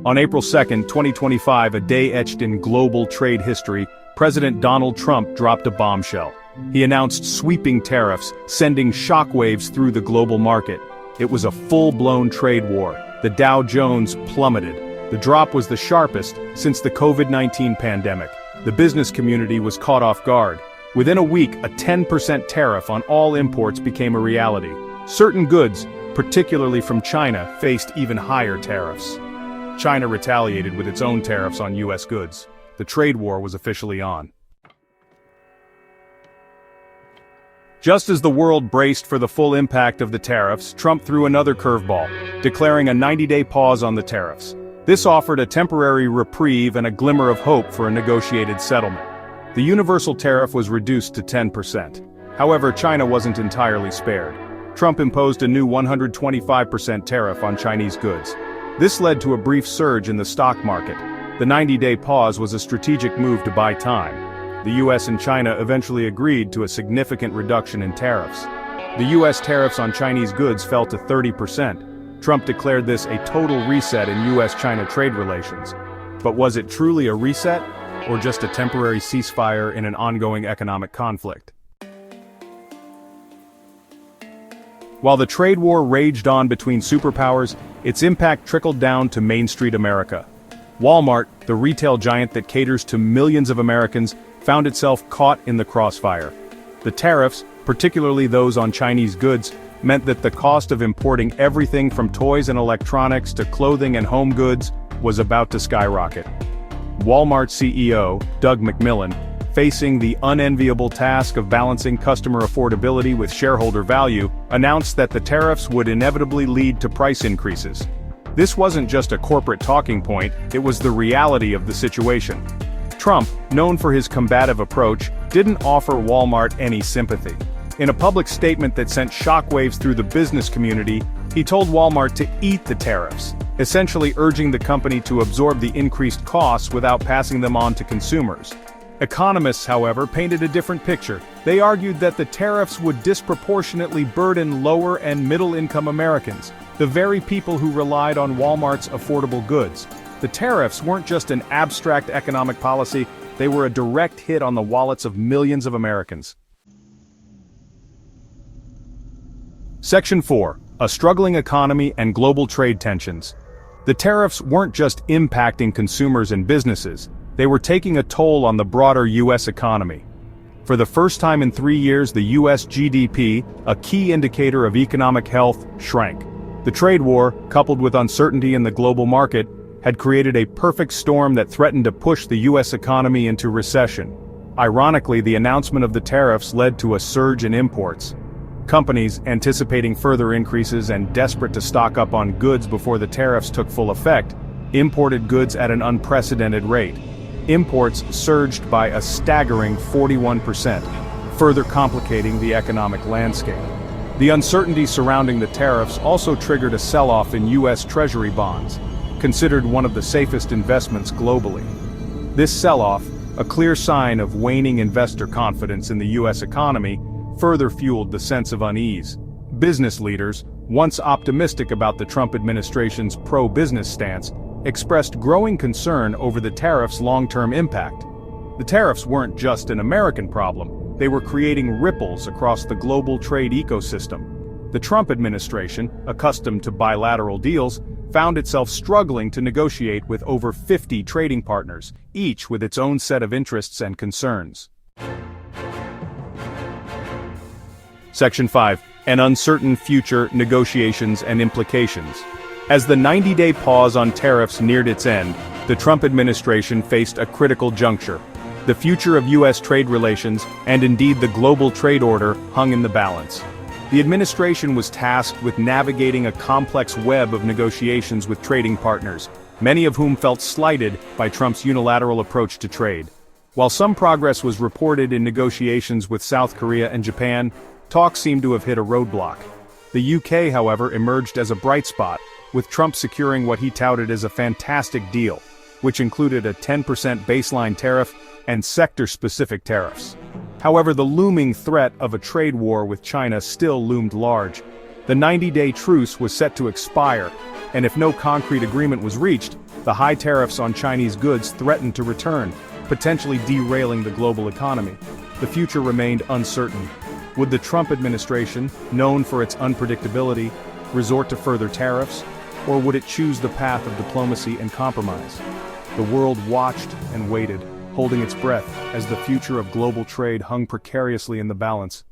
On April 2, 2025, a day etched in global trade history, President Donald Trump dropped a bombshell. He announced sweeping tariffs, sending shockwaves through the global market. It was a full-blown trade war. The Dow Jones plummeted. The drop was the sharpest since the COVID-19 pandemic. The business community was caught off guard. Within a week, a 10% tariff on all imports became a reality. Certain goods, particularly from China, faced even higher tariffs. China retaliated with its own tariffs on U.S. goods. The trade war was officially on. Just as the world braced for the full impact of the tariffs, Trump threw another curveball, declaring a 90-day pause on the tariffs. This offered a temporary reprieve and a glimmer of hope for a negotiated settlement. The universal tariff was reduced to 10%. However, China wasn't entirely spared. Trump imposed a new 125% tariff on Chinese goods. This led to a brief surge in the stock market. The 90-day pause was a strategic move to buy time. The US and China eventually agreed to a significant reduction in tariffs. The US tariffs on Chinese goods fell to 30%. Trump declared this a total reset in US-China trade relations. But was it truly a reset, or just a temporary ceasefire in an ongoing economic conflict? While the trade war raged on between superpowers, its impact trickled down to Main Street America. Walmart, the retail giant that caters to millions of Americans, found itself caught in the crossfire. The tariffs, particularly those on Chinese goods, meant that the cost of importing everything from toys and electronics to clothing and home goods was about to skyrocket. Walmart CEO, Doug McMillon, facing the unenviable task of balancing customer affordability with shareholder value, announced that the tariffs would inevitably lead to price increases. This wasn't just a corporate talking point, it was the reality of the situation. Trump, known for his combative approach, didn't offer Walmart any sympathy. In a public statement that sent shockwaves through the business community, he told Walmart to eat the tariffs, essentially urging the company to absorb the increased costs without passing them on to consumers. Economists, however, painted a different picture. They argued that the tariffs would disproportionately burden lower and middle-income Americans, the very people who relied on Walmart's affordable goods. The tariffs weren't just an abstract economic policy, they were a direct hit on the wallets of millions of Americans. Section 4. A struggling economy and global trade tensions. The tariffs weren't just impacting consumers and businesses, they were taking a toll on the broader U.S. economy. For the first time in 3 years, the U.S. GDP, a key indicator of economic health, shrank. The trade war, coupled with uncertainty in the global market, had created a perfect storm that threatened to push the U.S. economy into recession. Ironically, the announcement of the tariffs led to a surge in imports. Companies, anticipating further increases and desperate to stock up on goods before the tariffs took full effect, imported goods at an unprecedented rate. Imports surged by a staggering 41%, further complicating the economic landscape. The uncertainty surrounding the tariffs also triggered a sell-off in U.S. Treasury bonds, considered one of the safest investments globally. This sell-off, a clear sign of waning investor confidence in the U.S. economy, further fueled the sense of unease. Business leaders, once optimistic about the Trump administration's pro-business stance, expressed growing concern over the tariffs' long-term impact. The tariffs weren't just an American problem, they were creating ripples across the global trade ecosystem. The Trump administration, accustomed to bilateral deals, found itself struggling to negotiate with over 50 trading partners, each with its own set of interests and concerns. Section 5. An uncertain future, negotiations and implications. As the 90-day pause on tariffs neared its end, the Trump administration faced a critical juncture. The future of U.S. trade relations, and indeed the global trade order, hung in the balance. The administration was tasked with navigating a complex web of negotiations with trading partners, many of whom felt slighted by Trump's unilateral approach to trade. While some progress was reported in negotiations with South Korea and Japan, talks seemed to have hit a roadblock. The UK, however, emerged as a bright spot, with Trump securing what he touted as a fantastic deal, which included a 10% baseline tariff and sector-specific tariffs. However, the looming threat of a trade war with China still loomed large. The 90-day truce was set to expire, and if no concrete agreement was reached, the high tariffs on Chinese goods threatened to return, potentially derailing the global economy. The future remained uncertain. Would the Trump administration, known for its unpredictability, resort to further tariffs, or would it choose the path of diplomacy and compromise? The world watched and waited, holding its breath as the future of global trade hung precariously in the balance.